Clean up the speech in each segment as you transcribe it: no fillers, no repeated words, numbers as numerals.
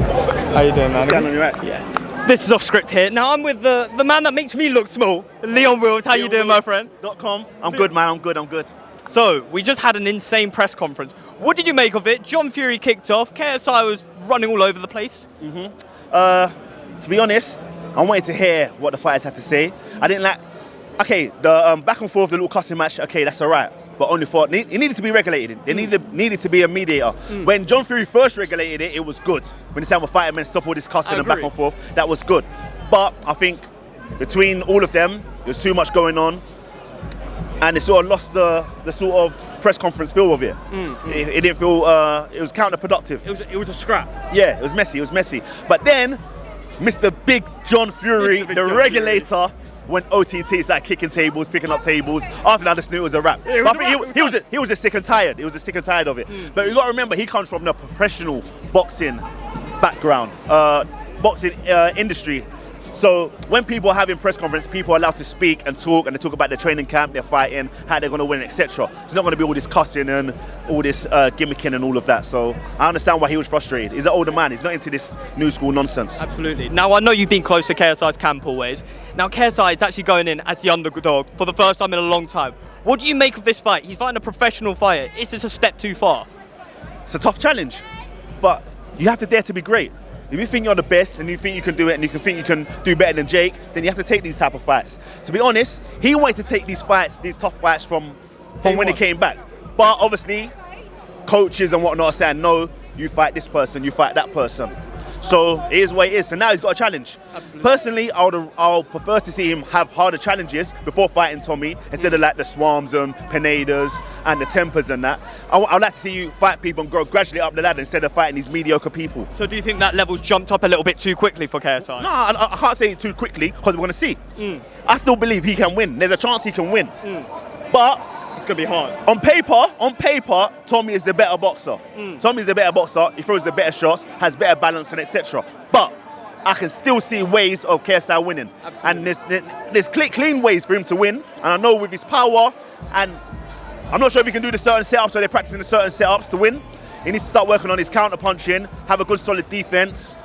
How you doing, man? What's going on, you right? Yeah. This is off script here. Now I'm with the man that makes me look small, Leon Wills. How you doing, my friend? .com. I'm good, man. I'm good. So, we just had an insane press conference. What did you make of it? John Fury kicked off. KSI was running all over the place. To be honest, I wanted to hear what the fighters had to say. I didn't like... Okay, the back and forth, the little cussing match, okay, that's all right. But only for... It needed to be regulated. There needed to be a mediator. When John Fury first regulated it, it was good. When it's time for fighting men, stop all this cussing and back and forth, that was good. But I think between all of them, there's too much going on. And it sort of lost the sort of press conference feel of it. It didn't feel... it was counterproductive. It was a scrap. Yeah, it was messy. But then, Mr. Big John Fury, the regulator, went OTT, started kicking tables, picking up tables. After that, I just knew it was a wrap. Yeah, But I think he was just sick and tired. He was just sick and tired of it. But you got to remember, he comes from the professional boxing background, boxing industry. So when people are having press conference, people are allowed to speak and talk, and they talk about their training camp, their fighting, how they're going to win, etc. It's not going to be all this cussing and all this gimmicking and all of that. So I understand why he was frustrated. He's an older man. He's not into this new school nonsense. Absolutely. Now, I know you've been close to KSI's camp always. Now, KSI is actually going in as the underdog for the first time in a long time. What do you make of this fight? He's fighting a professional fighter. Is this a step too far? It's a tough challenge, but you have to dare to be great. If you think you're the best and you think you can do it and you think you can do better than Jake, then you have to take these type of fights. To be honest, he wanted to take these tough fights from when he came back. But obviously, coaches and whatnot are saying, no, you fight this person, you fight that person. So it is what it is. So now he's got a challenge. Absolutely. Personally, I'll prefer to see him have harder challenges before fighting Tommy instead of like the Swarms and Pinedas and the Tempers and that. I'd like to see you fight people and grow gradually up the ladder instead of fighting these mediocre people. So do you think that level's jumped up a little bit too quickly for KSI? No, I can't say it too quickly because we're going to see. I still believe he can win. There's a chance he can win. But it's going to be hard. On paper, Tommy is the better boxer. Tommy's the better boxer. He throws the better shots, has better balance and etc. But I can still see ways of KSI winning. Absolutely. And there's clean ways for him to win. And I know with his power, and I'm not sure if he can do the certain setups, so they're practicing the certain setups to win. He needs to start working on his counter punching, have a good solid defense,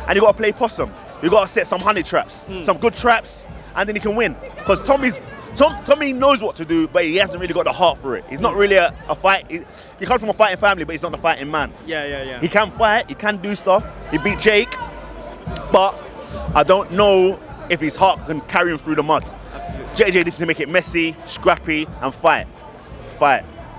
and you got to play possum. You got to set some honey traps, some good traps, and then he can win. Because Tommy knows what to do, but he hasn't really got the heart for it. He's not really a fight. He comes from a fighting family, but he's not a fighting man. Yeah. He can fight, he can do stuff. He beat Jake, but I don't know if his heart can carry him through the mud. JJ needs to make it messy, scrappy, and fight.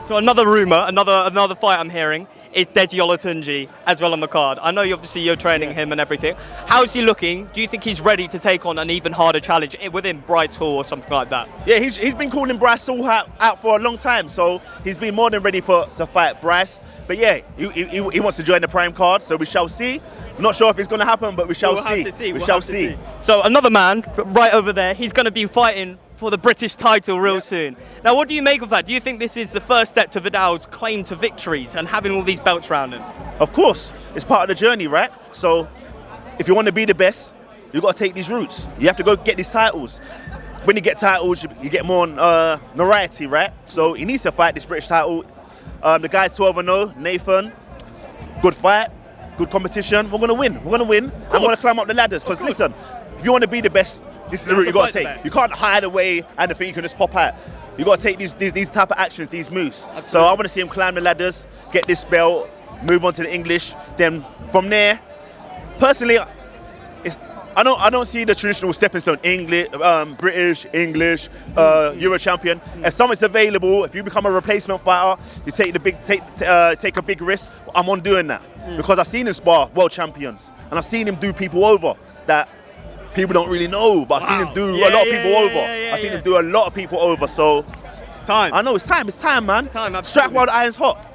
So another rumour, another fight I'm hearing is Deji Olatunji as well on the card. I know you're training him and everything. How's he looking? Do you think he's ready to take on an even harder challenge within Bryce Hall or something like that? Yeah, he's been calling Bryce Hall out for a long time, so he's been more than ready to fight Bryce. But yeah, he wants to join the Prime card, so we shall see. Not sure if it's going to happen, but we shall see. We shall see. So another man right over there, he's going to be fighting for the British title real soon. Now, what do you make of that? Do you think this is the first step to Vidal's claim to victories and having all these belts around him? Of course, it's part of the journey, right? So, if you want to be the best, you've got to take these routes. You have to go get these titles. When you get titles, you get more notoriety, right? So, he needs to fight this British title. The guy's 12-0, Nathan. Good fight, good competition. We're going to win. I'm going to climb up the ladders. Because listen, if you want to be the best, this is the route you got to take. You can't hide away and think you can just pop out. You got to take these type of actions, these moves. Absolutely. So I want to see him climb the ladders, get this belt, move on to the English. Then from there, personally, I don't see the traditional stepping stone: English, British, English, Euro champion. If someone's available, if you become a replacement fighter, you take a big risk. I'm on doing that because I've seen him spar world champions and I've seen him do people over that people don't really know, but I've seen him do a lot of people over. I've seen him do a lot of people over, so it's time. I know it's time, man. Strike while the iron's hot.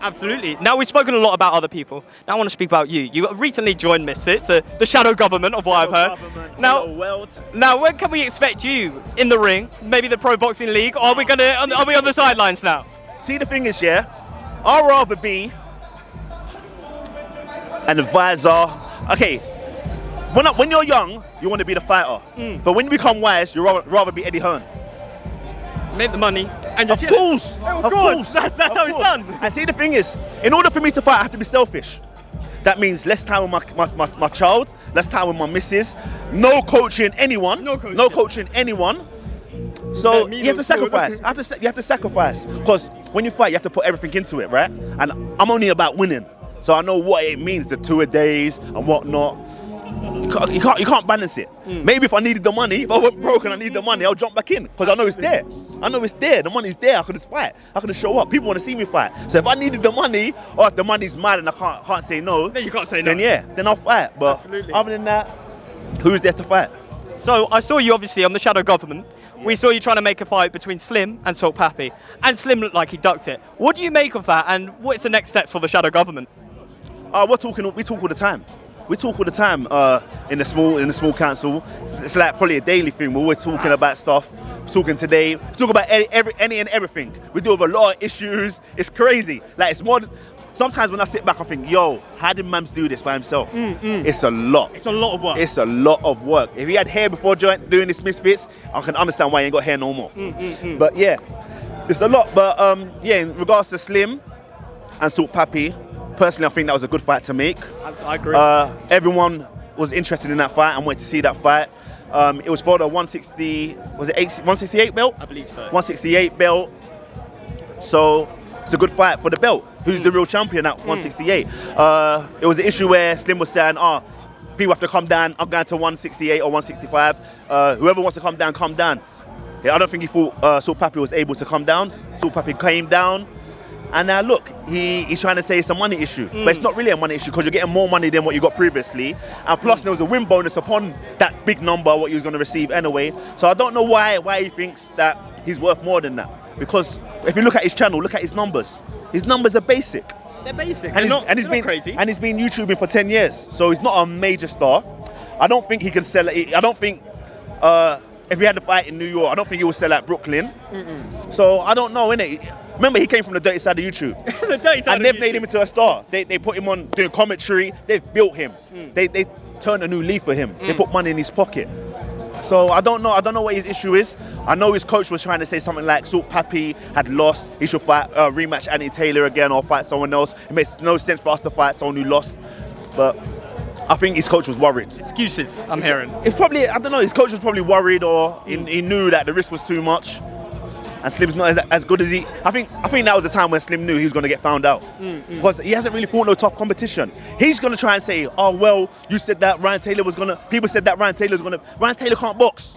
Absolutely. Now, we've spoken a lot about other people. Now I want to speak about you. You recently joined Misfits, the shadow government of what I've heard. Now, when can we expect you in the ring? Maybe the Pro Boxing League? Or are we on the sidelines now? See, the thing is, I'd rather be an advisor. Okay, when you're young, you want to be the fighter. But when you become wise, you'd rather be Eddie Hearn. Make the money and of course. That's how it's done. And see, the thing is, in order for me to fight, I have to be selfish. That means less time with my child, less time with my missus, no coaching anyone, no coaching anyone. So you have to sacrifice. You have to sacrifice, because when you fight, you have to put everything into it, right? And I'm only about winning, so I know what it means, the 2 days and whatnot. You can't balance it. Maybe if I needed the money, if I went broke and I need the money, I'll jump back in, because I know it's there. I know it's there. The money's there. I could just fight. I could just show up. People want to see me fight. So if I needed the money, or if the money's mad and I can't say no, then you can't say no. Then yeah, then I'll fight. But absolutely. Other than that, who's there to fight? So I saw you obviously on the Shadow Government. We saw you trying to make a fight between Slim and Salt Pappy, and Slim looked like he ducked it. What do you make of that, and what's the next step for the Shadow Government? We talk all the time. We talk all the time in the small council. It's like probably a daily thing. We're always talking about stuff. We're talking today. We talk about any and everything. We deal with a lot of issues. It's crazy. Like, it's more. Sometimes when I sit back, I think, yo, how did Mams do this by himself? It's a lot. It's a lot of work. It's a lot of work. If he had hair before doing this Misfits, I can understand why he ain't got hair no more. But yeah, it's a lot. But yeah, in regards to Slim and Salt Pappy, personally, I think that was a good fight to make. I agree. Everyone was interested in that fight and wanted to see that fight. It was for the 160, was it 168 belt? I believe so. 168 belt. So it's a good fight for the belt. Who's the real champion at 168? It was an issue where Slim was saying, people have to come down. I'm going to 168 or 165. Whoever wants to come down, come down. Yeah, I don't think he thought Salt Pappy was able to come down. Salt Pappy came down. And now look, he's trying to say it's a money issue, but it's not really a money issue, because you're getting more money than what you got previously, and plus there was a win bonus upon that big number what he was going to receive anyway. So I don't know why he thinks that he's worth more than that, because if you look at his channel, look at his numbers. His numbers are basic. They're basic. And he's been crazy. And he's been YouTubing for 10 years, so he's not a major star. I don't think he can sell it. I don't think. If we had to fight in New York, I don't think he would sell at Brooklyn. So I don't know, innit? Remember, he came from the dirty side of YouTube. The dirty side and they've made him into a star. They put him on doing commentary. They've built him. They turned a new leaf for him. They put money in his pocket. So I don't know. I don't know what his issue is. I know his coach was trying to say something like Salt Pappy had lost. He should fight rematch Anthony Taylor again or fight someone else. It makes no sense for us to fight someone who lost. But I think his coach was worried. Excuses, I'm hearing. It's probably, I don't know, his coach was probably worried, or he knew that the risk was too much. And Slim's not as good as he. I think that was the time when Slim knew he was going to get found out, because he hasn't really fought no tough competition. He's going to try and say, oh well, you said that Ryan Taylor was gonna. People said that Ryan Taylor can't box.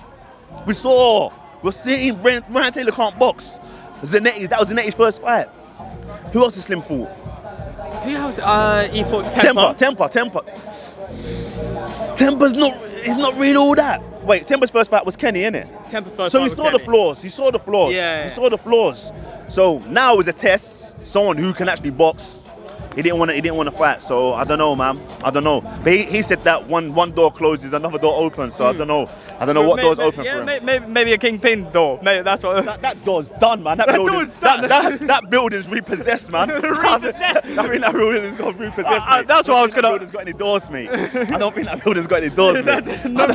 We're seeing Ryan Taylor can't box. That was Zanetti's first fight. Who else has Slim fought? Who else? He fought Temper. Temper's not. He's not really all that. Wait, Temper's first fight was Kenny, innit? Temper's first so fight he was saw Kenny. the flaws. He saw the flaws. Yeah. He saw the flaws. So now it's a test. Someone who can actually box. He didn't want to fight. So I don't know, man. I don't know. But he said that one door closes, another door opens. So I don't know. I don't know what door's open for him. Maybe a kingpin door. Maybe that's what. That door's done, man. That building's repossessed, man. I think that building's got repossessed. That's what I was gonna. That building's got any doors, mate. I don't think that building's got any doors, mate. No.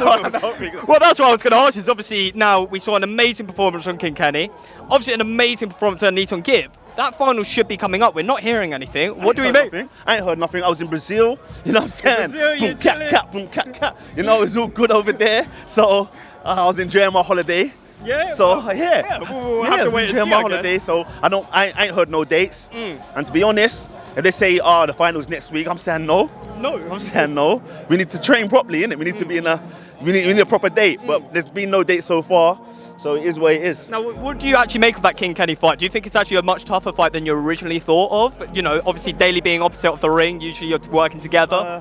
Well, that's what I was going to ask. Is obviously now we saw an amazing performance from King Kenny. Obviously an amazing performance from Neaton Gibb. That final should be coming up. We're not hearing anything. What do we make? I ain't heard nothing. I was in Brazil. You know what I'm saying? Brazil, Boom, cat. You know, it's all good over there. So I was enjoying my holiday. Yeah. So we'll have I to was wait enjoying my holiday. So I ain't heard no dates. And to be honest, if they say, the finals next week, I'm saying no. I'm saying no. We need to train properly, innit? We need to be we need a proper date. But there's been no date so far. So it is what it is. Now, what do you actually make of that King Kenny fight? Do you think it's actually a much tougher fight than you originally thought of? You know, obviously Daly being opposite of the ring, usually you're working together.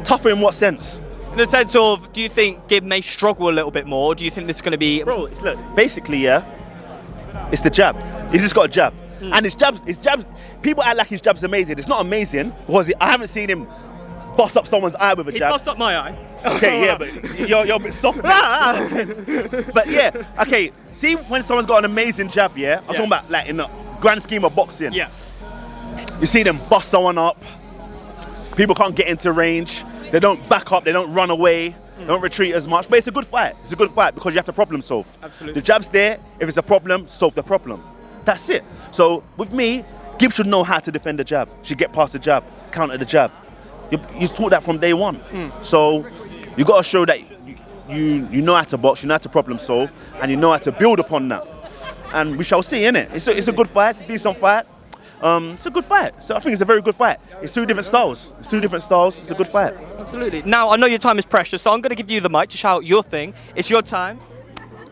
Tougher in what sense? In the sense of, do you think Gibb may struggle a little bit more? Or do you think this is going to be... Bro, look, basically, it's the jab. He's just got a jab. And his jabs, people act like his jab's amazing. It's not amazing, because I haven't seen him bust up someone's eye with a jab. He bust up my eye. Okay, yeah, but you're a bit soft. But yeah, okay. See, when someone's got an amazing jab, I'm talking about like in the grand scheme of boxing. Yeah. You see them bust someone up. People can't get into range. They don't back up. They don't run away. They don't retreat as much. But it's a good fight. It's a good fight because you have to problem solve. Absolutely. The jab's there. If it's a problem, solve the problem. That's it. So with me, Gibb should know how to defend the jab. Should get past the jab, counter the jab. you taught that from day one. So you got to show that you know how to box, you know how to problem solve, and you know how to build upon that. And we shall see, innit? It's a good fight, it's a decent fight. It's a good fight. So I think it's a very good fight. It's two different styles. It's a good fight. Absolutely. Now, I know your time is precious, so I'm going to give you the mic to shout your thing. It's your time.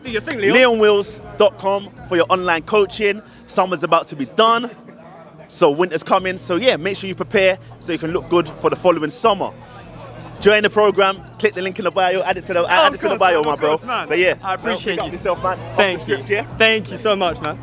Do your thing, Leon. LeonWills.com for your online coaching. Summer's about to be done, so winter's coming. So yeah, make sure you prepare so you can look good for the following summer. Join the program, click the link in the bio, add it to the bio, my bro. Man. But yeah, I appreciate you. Yourself, man. Thank Off the script, you. yeah? Thank you so much, man.